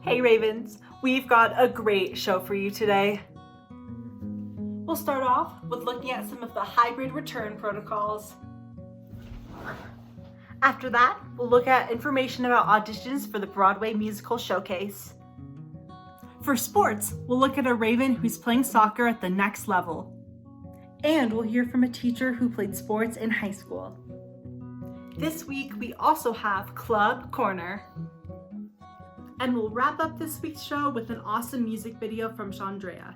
Hey Ravens, we've got a great show for you today. We'll start off with looking at some of the hybrid return protocols. After that, we'll look at information about auditions for the Broadway Musical Showcase. For sports, we'll look at a Raven who's playing soccer at the next level. And we'll hear from a teacher who played sports in high school. This week, we also have Club Corner. And we'll wrap up this week's show with an awesome music video from Chandrea.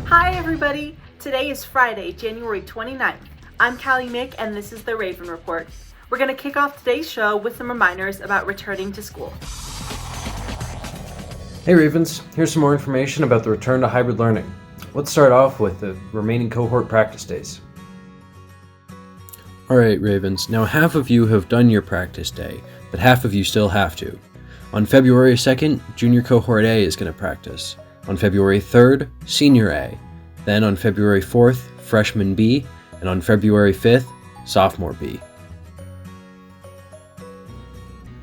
Hi everybody! Today is Friday, January 29th. I'm Callie Mick and this is the Raven Report. We're going to kick off today's show with some reminders about returning to school. Hey Ravens, here's some more information about the return to hybrid learning. Let's start off with the remaining cohort practice days. Alright Ravens, now half of you have done your practice day, but half of you still have to. On February 2nd, Junior Cohort A is going to practice. On February 3rd, Senior A. Then on February 4th, Freshman B. And on February 5th, Sophomore B.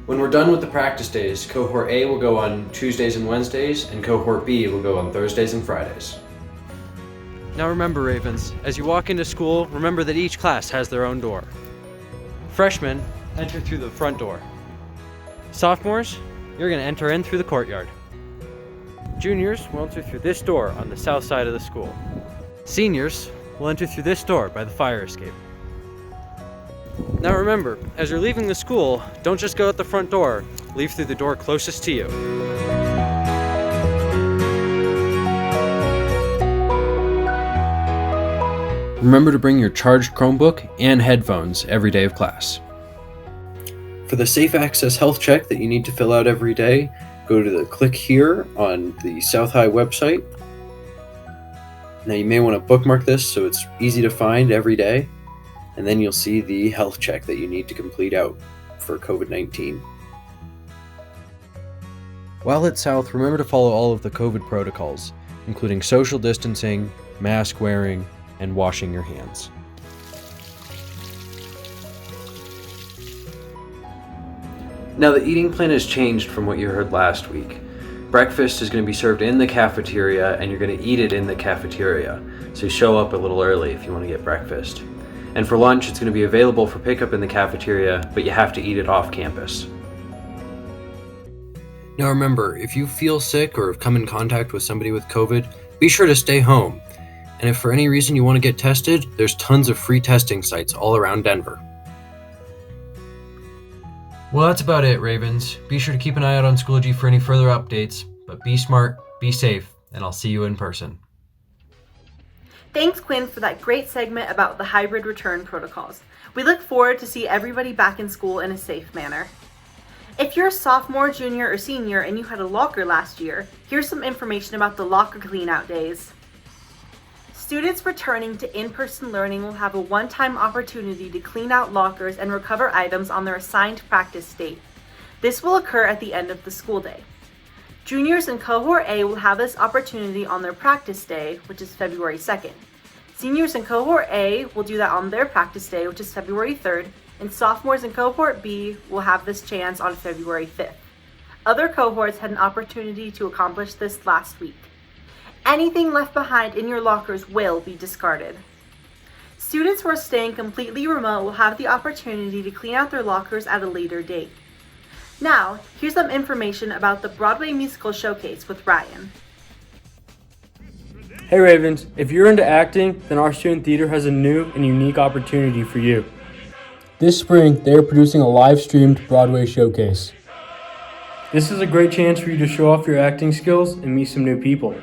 When we're done with the practice days, Cohort A will go on Tuesdays and Wednesdays, and Cohort B will go on Thursdays and Fridays. Now remember, Ravens, as you walk into school, remember that each class has their own door. Freshmen, enter through the front door. Sophomores, you're going to enter in through the courtyard. Juniors will enter through this door on the south side of the school. Seniors will enter through this door by the fire escape. Now remember, as you're leaving the school, don't just go out the front door, leave through the door closest to you. Remember to bring your charged Chromebook and headphones every day of class. For the Safe Access health check that you need to fill out every day, go to the click here on the South High website. Now you may want to bookmark this so it's easy to find every day, and then you'll see the health check that you need to complete out for COVID-19. While at South, remember to follow all of the COVID protocols, including social distancing, mask wearing, and washing your hands. Now the eating plan has changed from what you heard last week. Breakfast is going to be served in the cafeteria and you're going to eat it in the cafeteria. So show up a little early if you want to get breakfast. And for lunch it's going to be available for pickup in the cafeteria, but you have to eat it off campus. Now remember, if you feel sick or have come in contact with somebody with COVID, be sure to stay home. And if for any reason you want to get tested, there's tons of free testing sites all around Denver. Well, that's about it, Ravens. Be sure to keep an eye out on Schoology for any further updates, but be smart, be safe, and I'll see you in person. Thanks Quinn for that great segment about the hybrid return protocols. We look forward to see everybody back in school in a safe manner. If you're a sophomore, junior, or senior and you had a locker last year, here's some information about the locker cleanout days. Students returning to in-person learning will have a one-time opportunity to clean out lockers and recover items on their assigned practice date. This will occur at the end of the school day. Juniors in Cohort A will have this opportunity on their practice day, which is February 2nd. Seniors in Cohort A will do that on their practice day, which is February 3rd, and sophomores in Cohort B will have this chance on February 5th. Other cohorts had an opportunity to accomplish this last week. Anything left behind in your lockers will be discarded. Students who are staying completely remote will have the opportunity to clean out their lockers at a later date. Now, here's some information about the Broadway Musical Showcase with Ryan. Hey Ravens, if you're into acting, then our student theater has a new and unique opportunity for you. This spring, they are producing a live-streamed Broadway showcase. This is a great chance for you to show off your acting skills and meet some new people.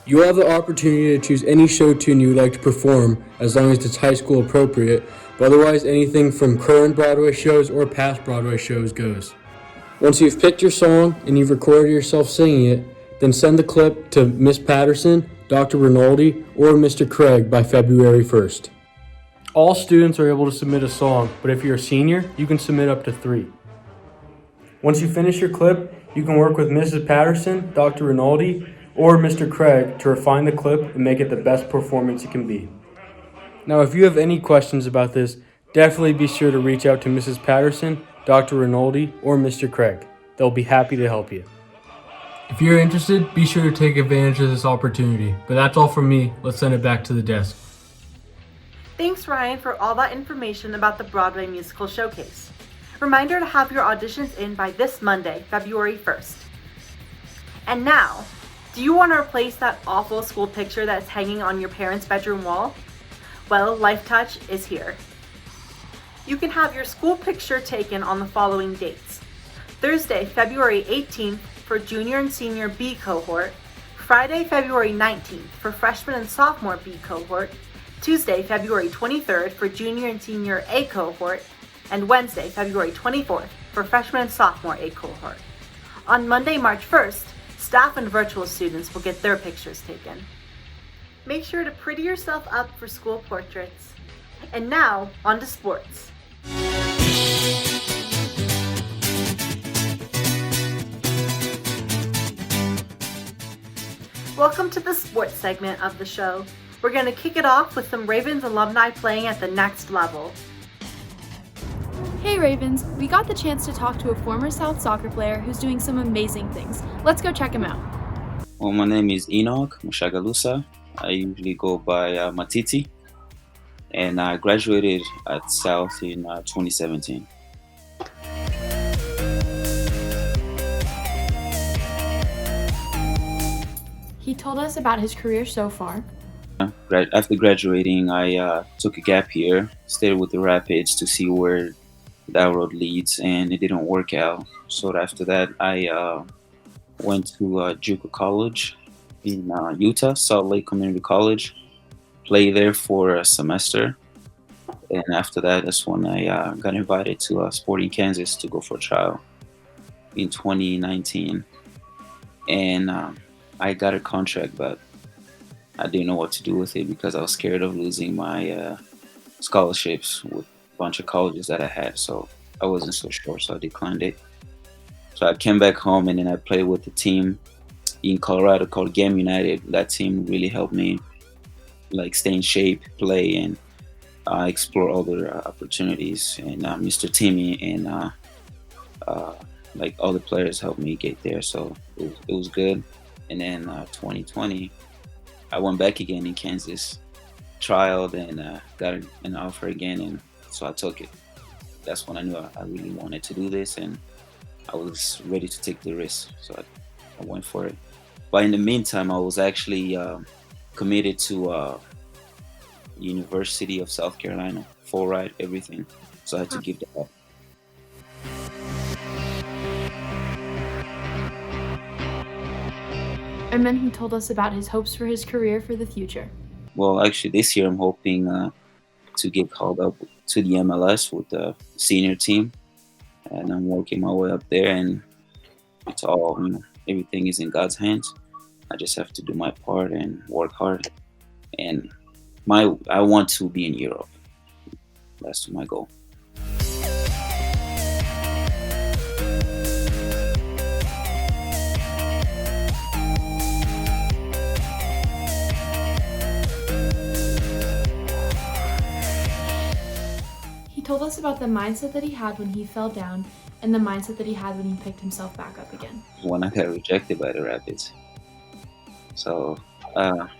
You will have the opportunity to choose any show tune you would like to perform as long as it's high school appropriate, but otherwise anything from current Broadway shows or past Broadway shows goes. Once you've picked your song and you've recorded yourself singing it, then send the clip to Miss Patterson, Dr. Rinaldi, or Mr. Craig by February 1st. All students are able to submit a song, but if you're a senior, you can submit up to 3. Once you finish your clip, you can work with Mrs. Patterson, Dr. Rinaldi, or Mr. Craig to refine the clip and make it the best performance it can be. Now, if you have any questions about this, definitely be sure to reach out to Mrs. Patterson, Dr. Rinaldi, or Mr. Craig. They'll be happy to help you. If you're interested, be sure to take advantage of this opportunity. But that's all from me. Let's send it back to the desk. Thanks, Ryan, for all that information about the Broadway Musical Showcase. Reminder to have your auditions in by this Monday, February 1st. And now, do you want to replace that awful school picture that's hanging on your parents' bedroom wall? Well, LifeTouch is here. You can have your school picture taken on the following dates: Thursday, February 18th for junior and senior B cohort, Friday, February 19th for freshman and sophomore B cohort, Tuesday, February 23rd for junior and senior A cohort, and Wednesday, February 24th for freshman and sophomore A cohort. On Monday, March 1st, staff and virtual students will get their pictures taken. Make sure to pretty yourself up for school portraits. And now, on to sports. Welcome to the sports segment of the show. We're going to kick it off with some Ravens alumni playing at the next level. Hey Ravens, we got the chance to talk to a former South soccer player who's doing some amazing things. Let's go check him out. Well, my name is Enoch Mushagalusa. I usually go by Matiti, and I graduated at South in 2017. He told us about his career so far. After graduating, I took a gap year, stayed with the Rapids to see where that road leads, and it didn't work out. So after that, I went to JUCO College in Utah, Salt Lake Community College, played there for a semester. And after that, that's when I got invited to Sporting Kansas to go for a trial in 2019. And I got a contract, but I didn't know what to do with it because I was scared of losing my scholarships with a bunch of colleges that I had. So I wasn't so sure, so I declined it. So I came back home, and then I played with a team in Colorado called Game United. That team really helped me like stay in shape, play, and explore other opportunities. And Mr. Timmy and like all the players helped me get there. So it was good. And then 2020, I went back again in Kansas, trialed, and got an offer again, and so I took it. That's when I knew I really wanted to do this, and I was ready to take the risk, so I went for it. But in the meantime, I was actually committed to University of South Carolina, full ride, everything. So I had to give that up. And then he told us about his hopes for his career for the future. Well, actually, this year I'm hoping to get called up to the MLS with the senior team, and I'm working my way up there. And it's all, everything is in God's hands. I just have to do my part and work hard. And I want to be in Europe. That's my goal. He told us about the mindset that he had when he fell down and the mindset that he had when he picked himself back up again. When I got rejected by the Rapids. So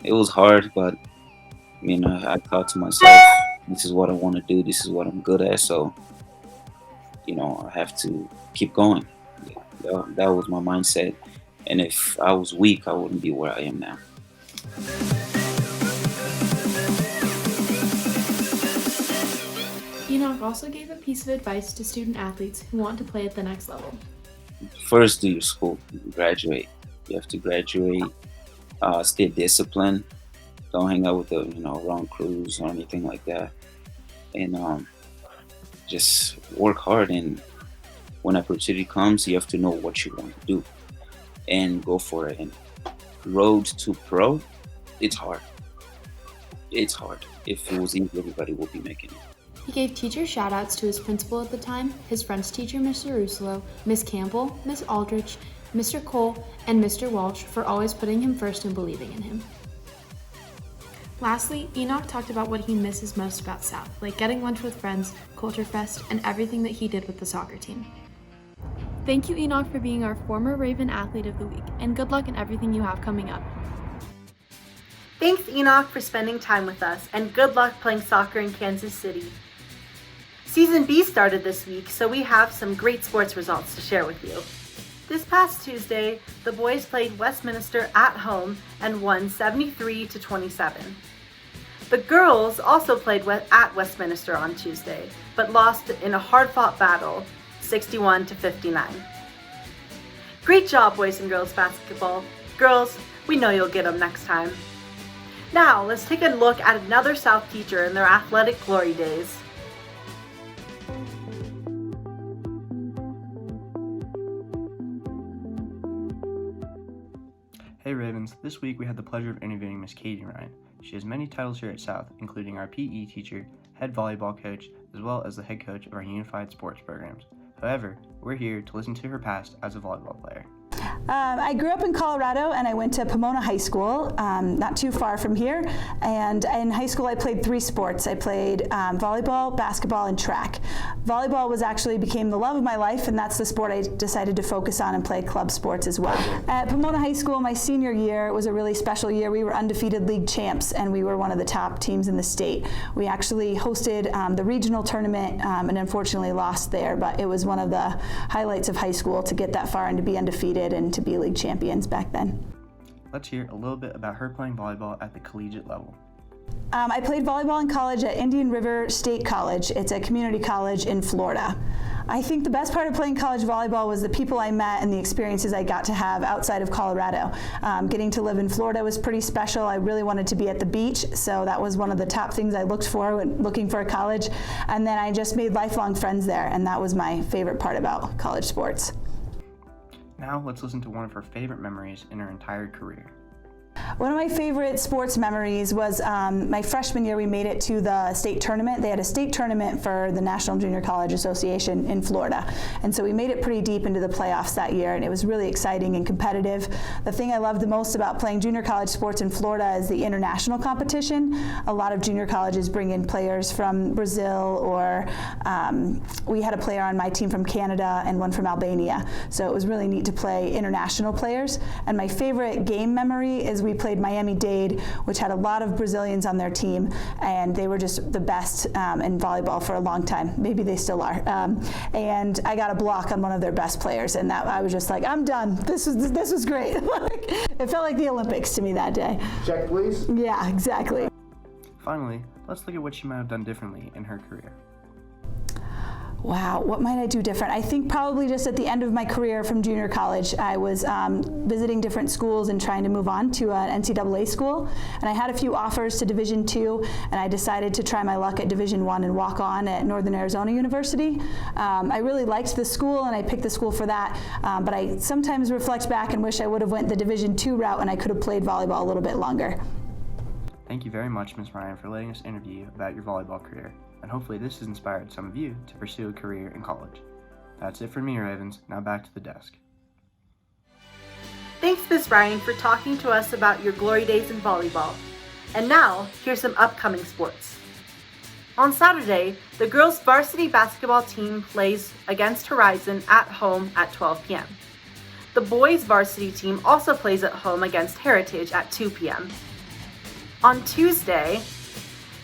it was hard, but I thought to myself, this is what I want to do, this is what I'm good at, so I have to keep going. That was my mindset, and if I was weak, I wouldn't be where I am now. Enoch also gave a piece of advice to student athletes who want to play at the next level. first do your school, graduate. You have to graduate, stay disciplined. Don't hang out with the wrong crews or anything like that, and just work hard. And when opportunity comes, you have to know what you want to do and go for it. And road to pro, it's hard. It's hard. If it was easy, everybody would be making it. He gave teacher shout-outs to his principal at the time, his French teacher, Mr. Russolo, Miss Campbell, Miss Aldrich, Mr. Cole, and Mr. Walsh for always putting him first and believing in him. Lastly, Enoch talked about what he misses most about South, like getting lunch with friends, Culture Fest, and everything that he did with the soccer team. Thank you, Enoch, for being our former Raven Athlete of the Week, and good luck in everything you have coming up. Thanks, Enoch, for spending time with us, and good luck playing soccer in Kansas City. Season B started this week, so we have some great sports results to share with you. This past Tuesday, the boys played Westminster at home and won 73-27. The girls also played at Westminster on Tuesday, but lost in a hard-fought battle, 61-59. Great job, boys and girls basketball. Girls, we know you'll get them next time. Now, let's take a look at another South teacher in their athletic glory days. Hey Ravens, this week we had the pleasure of interviewing Miss Katie Ryan. She has many titles here at South, including our PE teacher, head volleyball coach, as well as the head coach of our unified sports programs. However, we're here to listen to her past as a volleyball player. I grew up in Colorado and I went to Pomona High School, not too far from here. And in high school I played 3 sports. I played volleyball, basketball, and track. Volleyball became the love of my life, and that's the sport I decided to focus on and play club sports as well. At Pomona High School, my senior year was a really special year. We were undefeated league champs and we were one of the top teams in the state. We actually hosted the regional tournament and unfortunately lost there, but it was one of the highlights of high school to get that far and to be undefeated and to be league champions back then. Let's hear a little bit about her playing volleyball at the collegiate level. I played volleyball in college at Indian River State College. It's a community college in Florida. I think the best part of playing college volleyball was the people I met and the experiences I got to have outside of Colorado. Getting to live in Florida was pretty special. I really wanted to be at the beach, so that was one of the top things I looked for when looking for a college. And then I just made lifelong friends there, and that was my favorite part about college sports. Now let's listen to one of her favorite memories in her entire career. One of my favorite sports memories was my freshman year. We made it to the state tournament. They had a state tournament for the National Junior College Association in Florida. And so we made it pretty deep into the playoffs that year, and it was really exciting and competitive. The thing I loved the most about playing junior college sports in Florida is the international competition. A lot of junior colleges bring in players from Brazil, or we had a player on my team from Canada and one from Albania. So it was really neat to play international players. And my favorite game memory is we played Miami-Dade, which had a lot of Brazilians on their team, and they were just the best in volleyball for a long time. Maybe they still are. And I got a block on one of their best players, and that I was just like, I'm done. This was great. It felt like the Olympics to me that day. Check, please. Yeah, exactly. Finally, let's look at what she might have done differently in her career. Wow, what might I do different? I think probably just at the end of my career from junior college, I was visiting different schools and trying to move on to an NCAA school. And I had a few offers to Division II, and I decided to try my luck at Division I and walk on at Northern Arizona University. I really liked the school, and I picked the school for that. But I sometimes reflect back and wish I would have went the Division II route, and I could have played volleyball a little bit longer. Thank you very much, Ms. Ryan, for letting us interview you about your volleyball career. And hopefully this has inspired some of you to pursue a career in college. That's it for me, Ravens. Now back to the desk. Thanks, Ms. Ryan, for talking to us about your glory days in volleyball. And now, here's some upcoming sports. On Saturday, the girls' varsity basketball team plays against Horizon at home at 12 p.m. The boys' varsity team also plays at home against Heritage at 2 p.m. On Tuesday,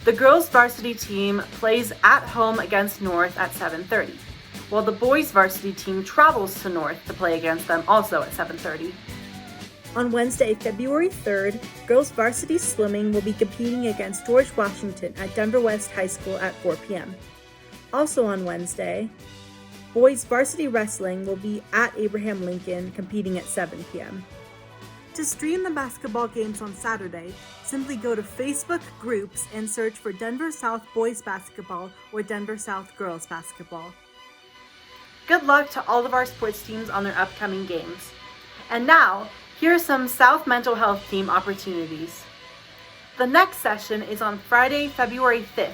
the girls' varsity team plays at home against North at 7:30, while the boys' varsity team travels to North to play against them also at 7:30. On Wednesday, February 3rd, girls' varsity swimming will be competing against George Washington at Denver West High School at 4 p.m. Also on Wednesday, Boys varsity wrestling will be at Abraham Lincoln, competing at 7 p.m. To stream the basketball games on Saturday, simply go to Facebook groups and search for Denver South Boys Basketball or Denver South Girls Basketball. Good luck to all of our sports teams on their upcoming games. And now, here are some South mental health team opportunities. The next session is on Friday, February 5th.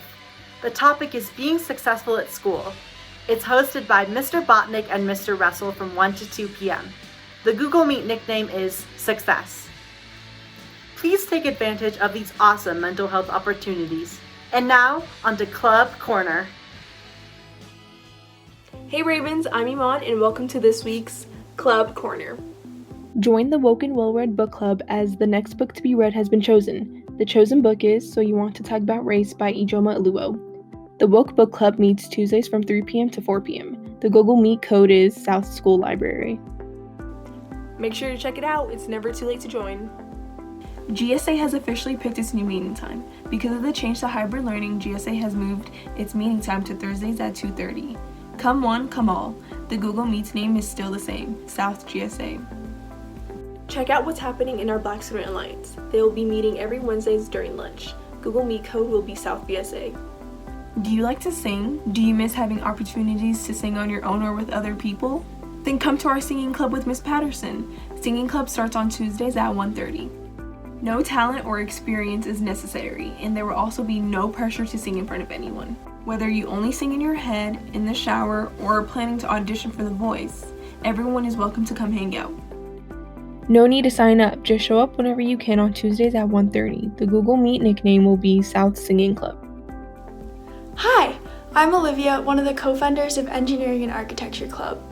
The topic is being successful at school. It's hosted by Mr. Botnick and Mr. Russell from 1 to 2 p.m. The Google Meet nickname is Success. Please take advantage of these awesome mental health opportunities. And now, on to Club Corner. Hey Ravens, I'm Iman and welcome to this week's Club Corner. Join the Woke and Well-Read Book Club as the next book to be read has been chosen. The chosen book is So You Want to Talk About Race by Ijoma Oluo. The Woke Book Club meets Tuesdays from 3 p.m. to 4 p.m. The Google Meet code is South School Library. Make sure to check it out, it's never too late to join. GSA has officially picked its new meeting time. Because of the change to hybrid learning, GSA has moved its meeting time to Thursdays at 2:30. Come one, come all. The Google Meet's name is still the same, South GSA. Check out what's happening in our Black Student Alliance. They will be meeting every Wednesdays during lunch. Google Meet code will be South BSA. Do you like to sing? Do you miss having opportunities to sing on your own or with other people? Then come to our singing club with Miss Patterson. Singing club starts on Tuesdays at 1:30. No talent or experience is necessary, and there will also be no pressure to sing in front of anyone. Whether you only sing in your head, in the shower, or are planning to audition for The Voice, everyone is welcome to come hang out. No need to sign up, just show up whenever you can on Tuesdays at 1:30. The Google Meet nickname will be South Singing Club. Hi, I'm Olivia, one of the co-founders of Engineering and Architecture Club.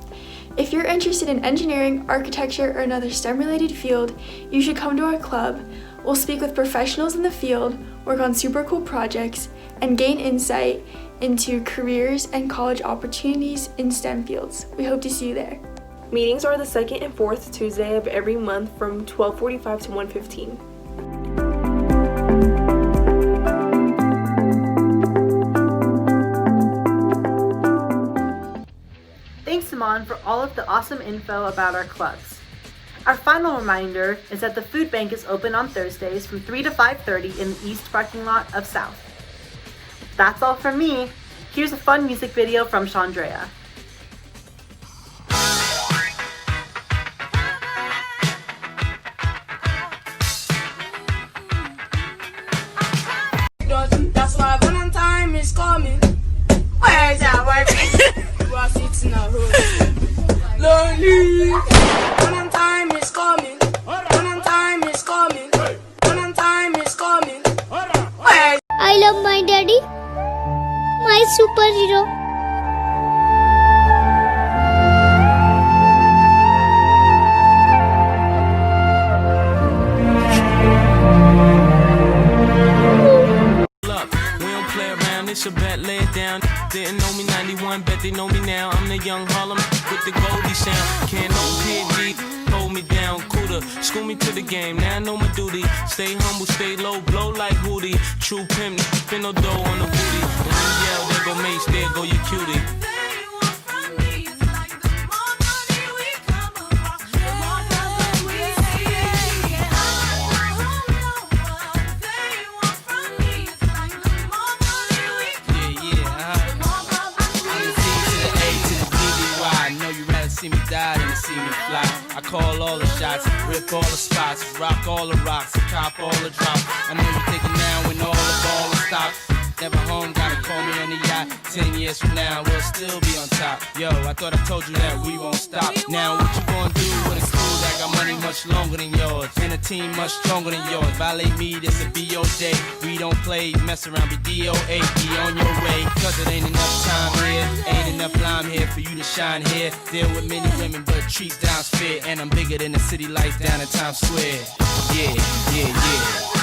If you're interested in engineering, architecture, or another STEM-related field, you should come to our club. We'll speak with professionals in the field, work on super cool projects, and gain insight into careers and college opportunities in STEM fields. We hope to see you there. Meetings are the second and fourth Tuesday of every month from 12:45 to 1:15. Thanks, Simon, for all of the awesome info about our clubs. Our final reminder is that the food bank is open on Thursdays from 3 to 5:30 in the east parking lot of South. That's all from me. Here's a fun music video from Chandrea. That's why Valentine is coming. Where's our boyfriend? We're sitting at home. Lonely. Valentine is coming. Valentine is coming. Valentine is coming. Where's I love my daddy, my superhero. It's a bet, lay it down. Didn't know me 91, bet they know me now. I'm the young Harlem with the Goldie sound. Can't no PD hold me down. Cooler, school me to the game. Now I know my duty. Stay humble, stay low, blow like Hootie. True pimp, spin no dough on the booty. And then yell, there go Mace, there go your cutie. See me die and see me fly. I call all the shots, rip all the spots, rock all the rocks, cop all the drops. I know you're thinking now when all the ball stops. Never home, gotta call me on the yacht. 10 years from now, we'll still be on top. Yo, I thought I told you that we won't stop. Now what you gonna do with a crew that got money much longer than yours and a team much stronger than yours? Violate me, this a BO day. We don't play, mess around, be DOA, be on your way. Cause it ain't enough time here, ain't enough lime here for you to shine here. Deal with many women, but treat down's fair. And I'm bigger than the city lights down in Times Square. Yeah, yeah, yeah.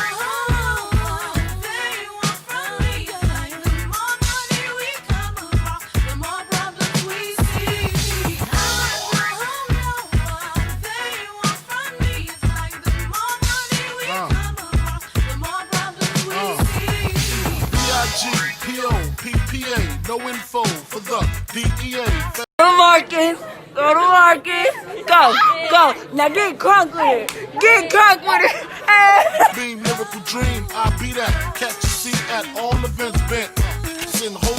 No info for the DEA. working. Go to working. Go. Now get crunk with it. Get crunk with it. Beam, lyrical dream, I be that. Catch a seat at all events bent. Send whole